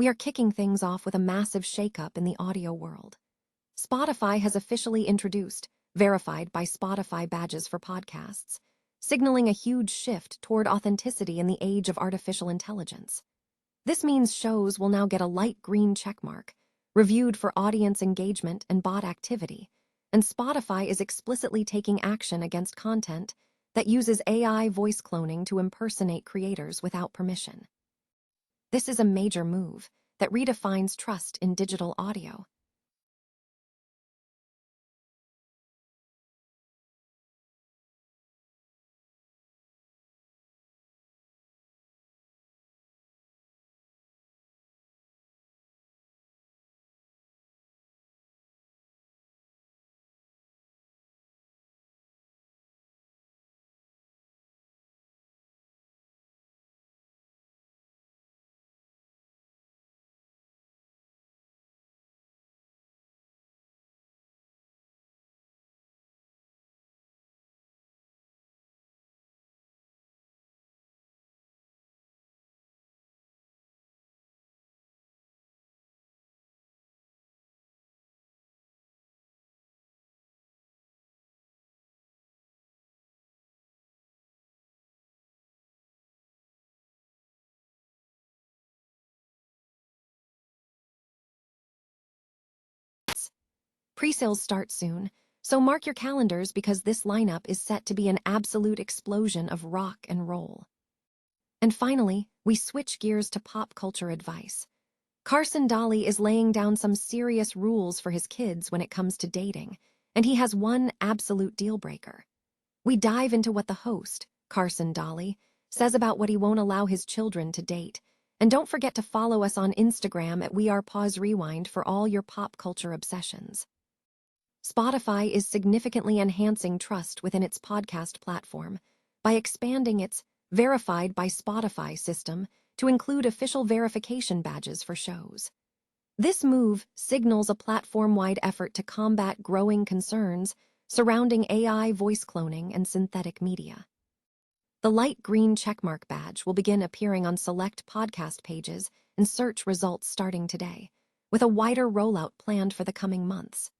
we are kicking things off with a massive shakeup in the audio world. Spotify has officially introduced verified by Spotify badges for podcasts, signaling a huge shift toward authenticity in the age of artificial intelligence. This means shows will now get a light green checkmark, reviewed for audience engagement and bot activity, and Spotify is explicitly taking action against content that uses AI voice cloning to impersonate creators without permission. This is a major move that redefines trust in digital audio. Pre-sales start soon, so mark your calendars because this lineup is set to be an absolute explosion of rock and roll. And finally, we switch gears to pop culture advice. Carson Daly is laying down some serious rules for his kids when it comes to dating, and he has one absolute deal breaker. We dive into what the host, Carson Daly, says about what he won't allow his children to date. And don't forget to follow us on Instagram at WeArePauseRewind for all your pop culture obsessions. Spotify is significantly enhancing trust within its podcast platform by expanding its Verified by Spotify system to include official verification badges for shows. This move signals a platform-wide effort to combat growing concerns surrounding AI voice cloning and synthetic media. The light green checkmark badge will begin appearing on select podcast pages and search results starting today, with a wider rollout planned for the coming months.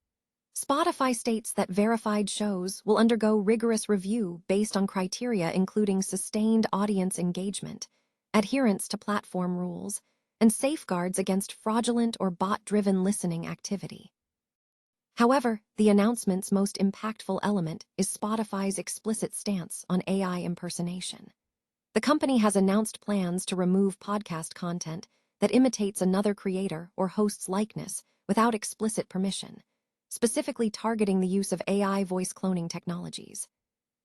Spotify states that verified shows will undergo rigorous review based on criteria including sustained audience engagement, adherence to platform rules, and safeguards against fraudulent or bot-driven listening activity. However, the announcement's most impactful element is Spotify's explicit stance on AI impersonation. The company has announced plans to remove podcast content that imitates another creator or host's likeness without explicit permission, specifically targeting the use of AI voice cloning technologies.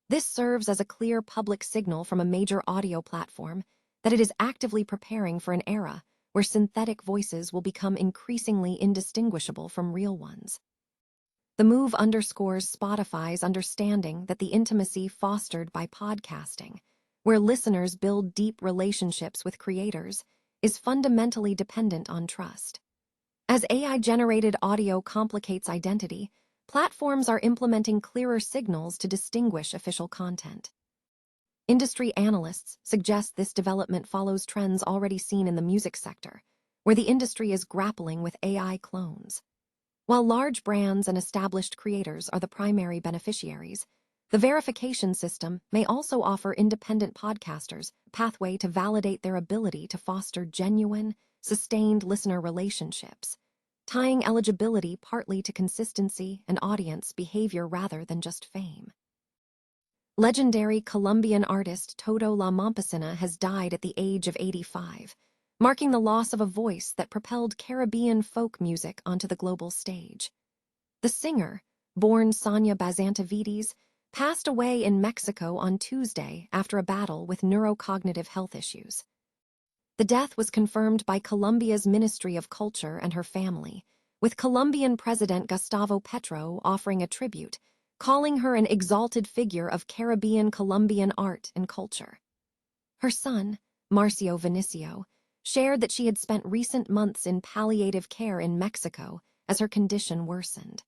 This serves as a clear public signal from a major audio platform that it is actively preparing for an era where synthetic voices will become increasingly indistinguishable from real ones. The move underscores Spotify's understanding that the intimacy fostered by podcasting, where listeners build deep relationships with creators, is fundamentally dependent on trust. As AI-generated audio complicates identity, platforms are implementing clearer signals to distinguish official content. Industry analysts suggest this development follows trends already seen in the music sector, where the industry is grappling with AI clones. While large brands and established creators are the primary beneficiaries, the verification system may also offer independent podcasters a pathway to validate their ability to foster genuine, sustained listener relationships, tying eligibility partly to consistency and audience behavior rather than just fame. Legendary Colombian artist Totó La Momposina has died at the age of 85, marking the loss of a voice that propelled Caribbean folk music onto the global stage. The singer, born Sonia Bazantavides, passed away in Mexico on Tuesday after a battle with neurocognitive health issues. The death was confirmed by Colombia's Ministry of Culture and her family, with Colombian President Gustavo Petro offering a tribute, calling her an exalted figure of Caribbean Colombian art and culture. Her son, Marcio Vinicio, shared that she had spent recent months in palliative care in Mexico as her condition worsened.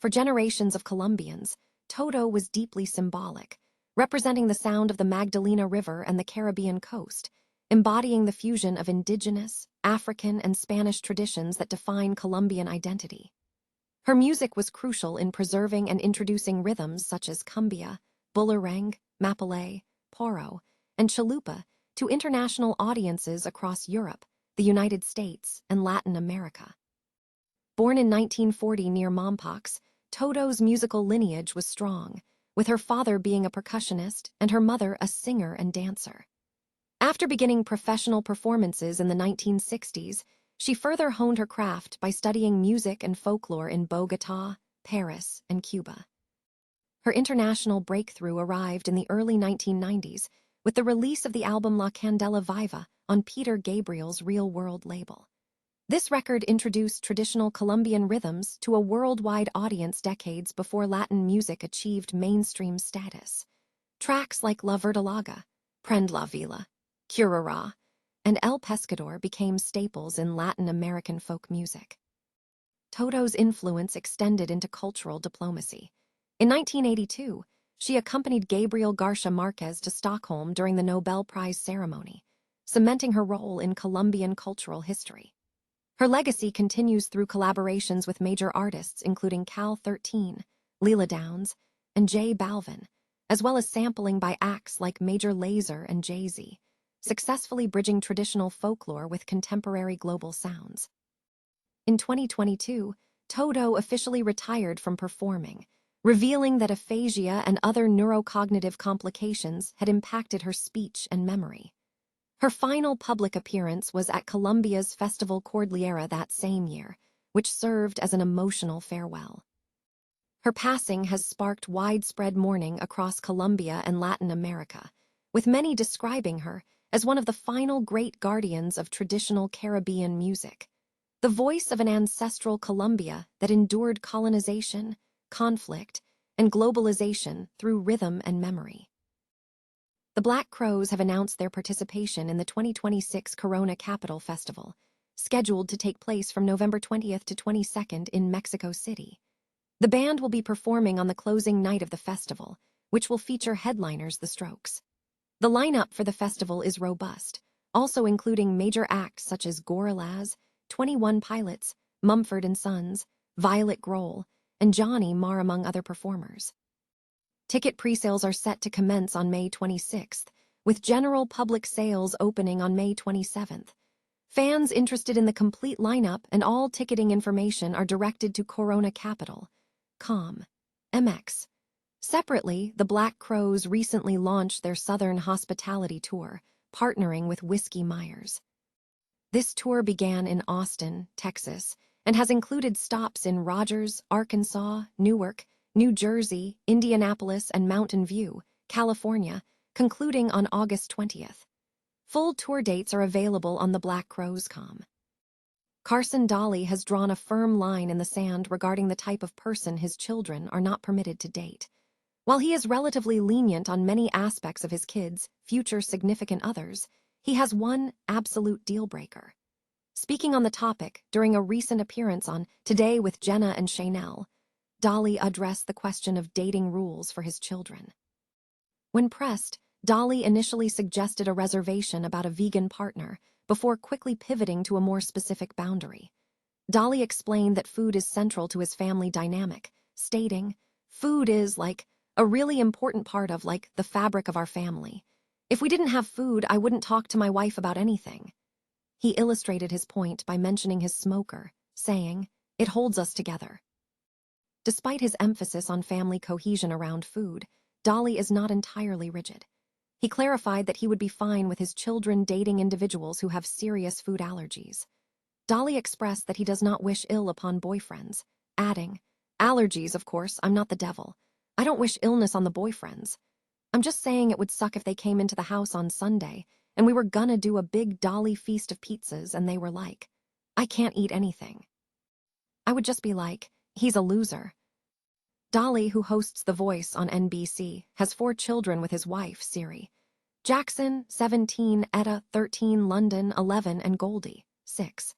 For generations of Colombians, Totó was deeply symbolic, representing the sound of the Magdalena River and the Caribbean coast, embodying the fusion of indigenous, African, and Spanish traditions that define Colombian identity. Her music was crucial in preserving and introducing rhythms such as cumbia, bulareng, mapalé, poro, and chalupa to international audiences across Europe, the United States, and Latin America. Born in 1940 near Mompox, Totó's musical lineage was strong, with her father being a percussionist and her mother a singer and dancer. After beginning professional performances in the 1960s, she further honed her craft by studying music and folklore in Bogotá, Paris, and Cuba. Her international breakthrough arrived in the early 1990s with the release of the album La Candela Viva on Peter Gabriel's Real World label. This record introduced traditional Colombian rhythms to a worldwide audience decades before Latin music achieved mainstream status. Tracks like La Verdolaga, Prend la Vila, Curará, and El Pescador became staples in Latin American folk music. Totó's influence extended into cultural diplomacy. In 1982, she accompanied Gabriel Garcia Marquez to Stockholm during the Nobel Prize ceremony, cementing her role in Colombian cultural history. Her legacy continues through collaborations with major artists including Cal 13, Lila Downs, and J Balvin, as well as sampling by acts like Major Lazer and Jay-Z, successfully bridging traditional folklore with contemporary global sounds. In 2022, Totó officially retired from performing, revealing that aphasia and other neurocognitive complications had impacted her speech and memory. Her final public appearance was at Colombia's Festival Cordillera that same year, which served as an emotional farewell. Her passing has sparked widespread mourning across Colombia and Latin America, with many describing her as one of the final great guardians of traditional Caribbean music, the voice of an ancestral Colombia that endured colonization, conflict, and globalization through rhythm and memory. The Black Crowes have announced their participation in the 2026 Corona Capital Festival, scheduled to take place from November 20th to 22nd in Mexico City. The band will be performing on the closing night of the festival, which will feature headliners The Strokes. The lineup for the festival is robust, also including major acts such as Gorillaz, 21 Pilots, Mumford & Sons, Violet Grohl, and Johnny Marr among other performers. Ticket pre-sales are set to commence on May 26th, with general public sales opening on May 27th. Fans interested in the complete lineup and all ticketing information are directed to Corona Capital.com. MX. Separately, the Black Crowes recently launched their Southern Hospitality Tour, partnering with Whiskey Myers. This tour began in Austin, Texas, and has included stops in Rogers, Arkansas, Newark, New Jersey, Indianapolis, and Mountain View, California, concluding on August 20th. Full tour dates are available on the Black Crowes.com. Carson Daly has drawn a firm line in the sand regarding the type of person his children are not permitted to date. While he is relatively lenient on many aspects of his kids' future significant others, he has one absolute deal-breaker. Speaking on the topic during a recent appearance on Today with Jenna and Chanel, Daly addressed the question of dating rules for his children. When pressed, Daly initially suggested a reservation about a vegan partner before quickly pivoting to a more specific boundary. Daly explained that food is central to his family dynamic, stating, "Food is, a really important part of, the fabric of our family. If we didn't have food, I wouldn't talk to my wife about anything." He illustrated his point by mentioning his smoker, saying, "It holds us together." Despite his emphasis on family cohesion around food, Daly is not entirely rigid. He clarified that he would be fine with his children dating individuals who have serious food allergies. Daly expressed that he does not wish ill upon boyfriends, adding, "Allergies, of course, I'm not the devil. I don't wish illness on the boyfriends. I'm just saying it would suck if they came into the house on Sunday and we were gonna do a big Daly feast of pizzas and they were like, I can't eat anything. I would just be like, he's a loser." Daly, who hosts The Voice on NBC, has 4 children with his wife, Siri. Jackson, 17, Etta, 13, London, 11, and Goldie, 6.